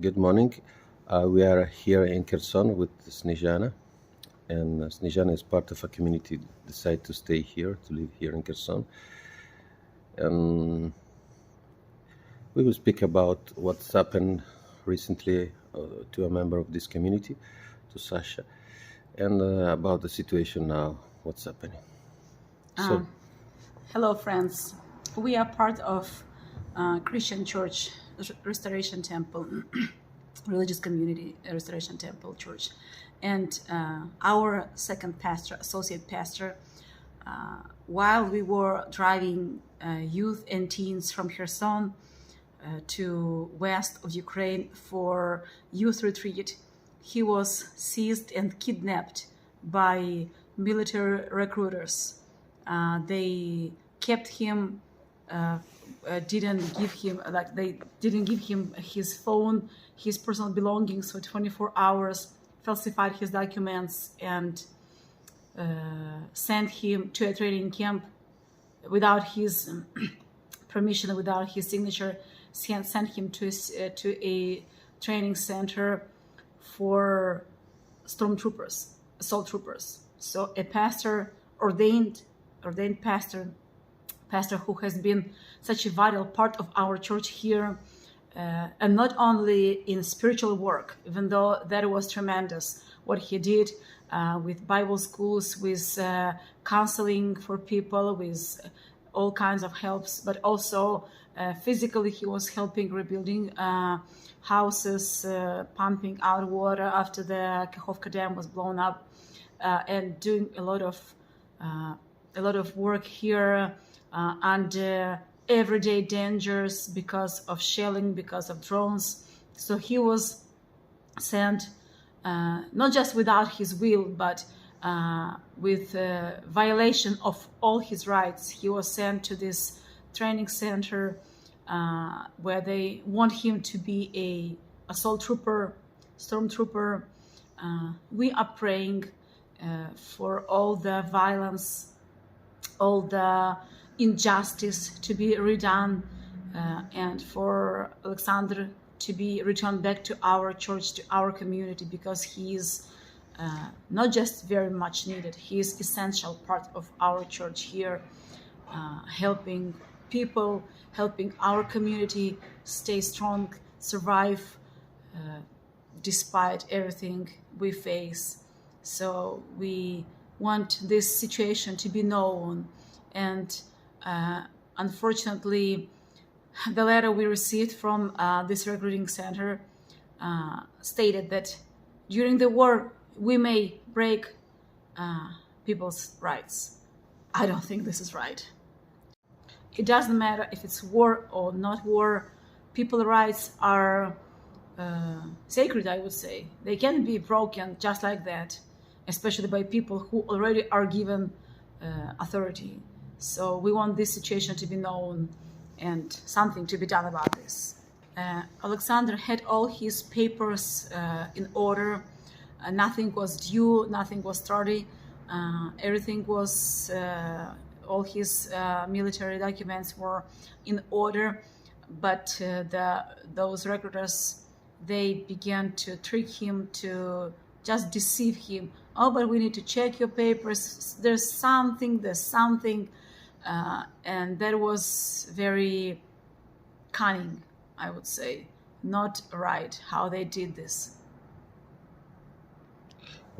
Good morning. We are here in Kherson with Snizhana, and Snizhana is part of a community decide to stay here, to live here in Kherson. And we will speak about what's happened recently to a member of this community, to Sasha, and about the situation now, what's happening. So, Hello, friends. We are part of Christian Church Restoration Temple, religious community Restoration Temple Church, and our second pastor, associate pastor, while we were driving youth and teens from Kherson to west of Ukraine for youth retreat, he was seized and kidnapped by military recruiters. They kept him, didn't give him his phone, his personal belongings for 24 hours, falsified his documents, and sent him to a training camp without his permission, without his signature. Sent him to a training center for stormtroopers, assault troopers. So a pastor, ordained pastor who has been such a vital part of our church here, and not only in spiritual work, even though that was tremendous what he did with Bible schools, with counseling for people, with all kinds of helps, but also physically he was helping rebuilding houses, pumping out water after the Kakhovka Dam was blown up, and doing a lot of work here under everyday dangers because of shelling, because of drones. So he was sent not just without his will, but with violation of all his rights. He was sent to this training center where they want him to be a assault trooper, stormtrooper. We are praying for all the violence, all the injustice to be redone, and for Alexander to be returned back to our church, to our community, because he is not just very much needed, he is essential part of our church here, helping people, helping our community stay strong, survive despite everything we face. So we want this situation to be known, and unfortunately the letter we received from this recruiting center stated that during the war we may break people's rights. I don't think this is right. It doesn't matter if it's war or not war. People's rights are sacred, I would say. They can be broken just like that, especially by people who already are given authority. So we want this situation to be known and something to be done about this. Alexander had all his papers in order. Nothing was due, nothing was tardy. Everything was, all his military documents were in order. But those recruiters, they began to trick him, to just deceive him. Oh, but we need to check your papers. There's something. And that was very cunning, I would say. Not right how they did this.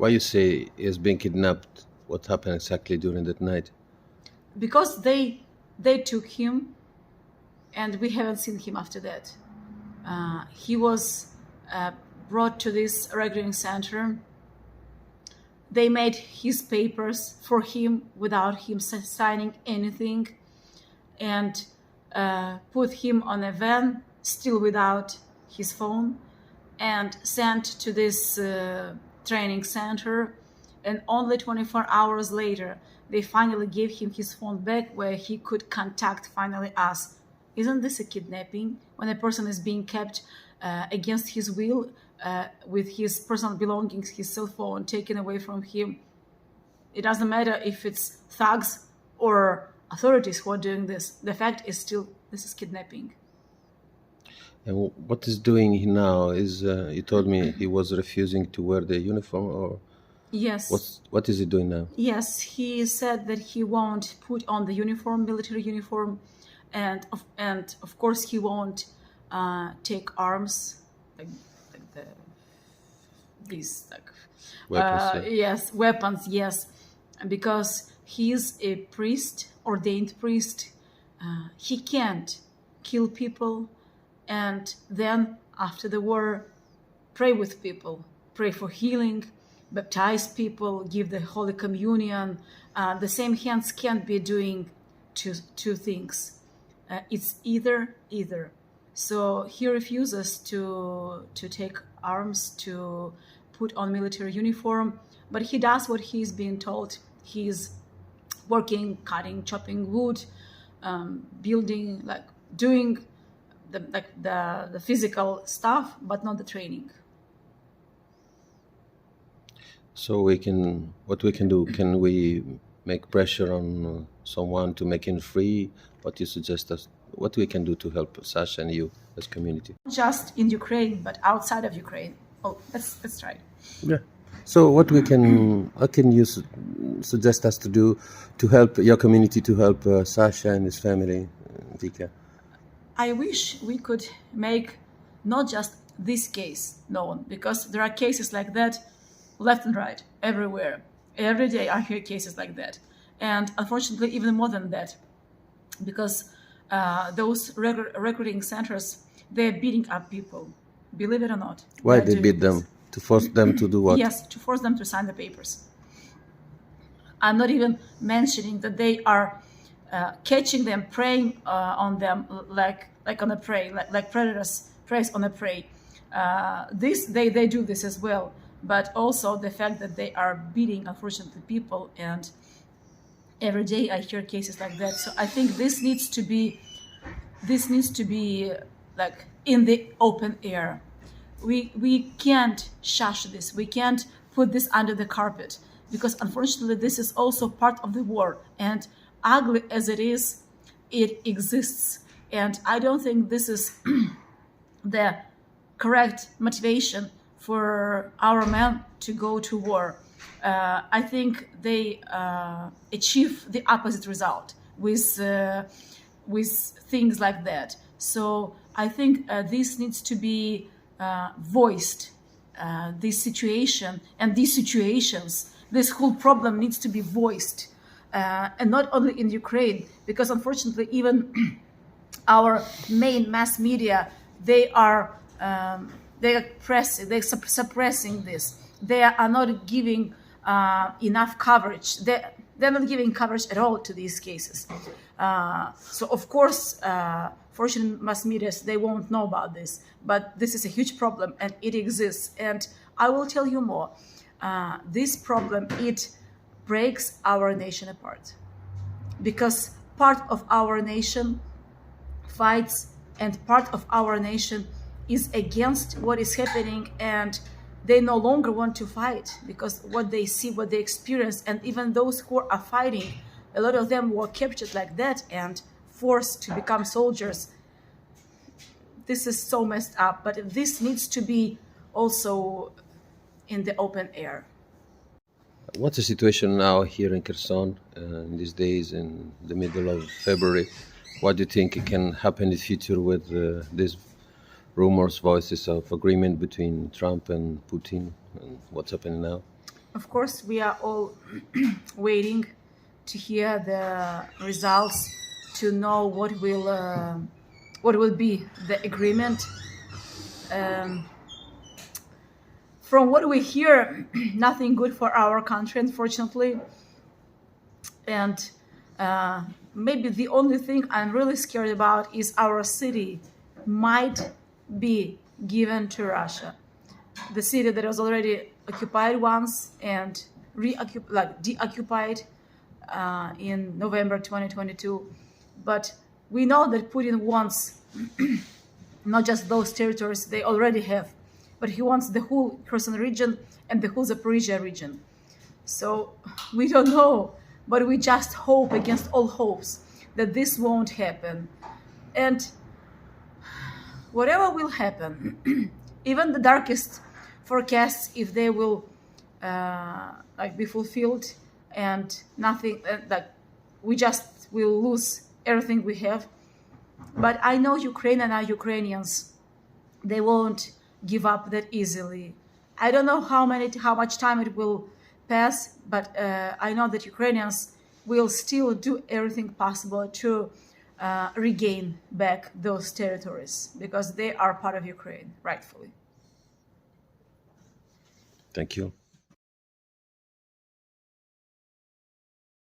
why you say he's been kidnapped? What happened exactly during that night? Because they took him, and we haven't seen him after that. He was brought to this recruiting center. They made his papers for him without him signing anything, and put him on a van, still without his phone, and sent to this training center. And only 24 hours later, they finally gave him his phone back, where he could contact finally us. Isn't this a kidnapping? When a person is being kept against his will, with his personal belongings, his cell phone taken away from him. It doesn't matter if it's thugs or authorities who are doing this. The fact is still, this is kidnapping. And what is doing he now? Is you told me he was refusing to wear the uniform, or Yes. what is he doing now? Yes, he said that he won't put on the uniform, military uniform, and of course he won't take arms, like, like the these like Weapons, yeah. yes, weapons, yes, because he is a priest, ordained priest. He can't kill people, and then after the war, pray with people, pray for healing, baptize people, give the Holy Communion. The same hands can't be doing two things. It's either. So he refuses to take arms, to put on military uniform, but he does what he's being told. He's working, cutting, chopping wood, building, like doing the physical stuff, but not the training. So what we can do? Can we make pressure on someone to make him free? What you suggest us? What we can do to help Sasha and you as community? Not just in Ukraine, but outside of Ukraine. Oh, let's try. Yeah. So what can you suggest us to do to help your community, to help Sasha and his family, Vika? I wish we could make not just this case known, because there are cases like that left and right, everywhere. Every day I hear cases like that. And unfortunately, even more than that, because those recruiting centers, they're beating up people, believe it or not. Why they're they doing beat this. them? To force them to do what? Yes, to force them to sign the papers. I'm not even mentioning that they are catching them, preying on them like on a prey, like predators preys on a prey. They do this as well, but also the fact that they are beating, unfortunately, people, and every day I hear cases like that. So I think this needs to be like in the open air. We can't shush this. We can't put this under the carpet, because unfortunately this is also part of the war, and ugly as it is, it exists. And I don't think this is the correct motivation for our men to go to war. I think they achieve the opposite result with things like that. So I think this needs to be voiced. This situation and these situations, this whole problem needs to be voiced, and not only in Ukraine, because unfortunately even our main mass media, they are suppressing this. They are not giving enough coverage. They're not giving coverage at all to these cases. So of course, fortunate mass media, they won't know about this, but this is a huge problem and it exists. And I will tell you more. This problem, it breaks our nation apart, because part of our nation fights and part of our nation is against what is happening, and they no longer want to fight because what they see, what they experience. And even those who are fighting, a lot of them were captured like that and forced to become soldiers. This is so messed up, but this needs to be also in the open air. What's the situation now here in Kherson in these days, in the middle of February? What do you think can happen in the future with these rumors, voices of agreement between Trump and Putin, and what's happening now? Of course, we are all waiting to hear the results, to know what will be the agreement. From what we hear, nothing good for our country, unfortunately. And maybe the only thing I'm really scared about is our city might be given to Russia. The city that was already occupied once and deoccupied in November 2022. But we know that Putin wants not just those territories they already have, but he wants the whole Kherson region and the whole Zaporizhia region. So we don't know, but we just hope against all hopes that this won't happen. And whatever will happen, even the darkest forecasts, if they will be fulfilled and nothing, that we just will lose everything we have. But I know Ukraine and our Ukrainians, they won't give up that easily. I don't know how much time it will pass, but I know that Ukrainians will still do everything possible to regain back those territories, because they are part of Ukraine, rightfully. Thank you.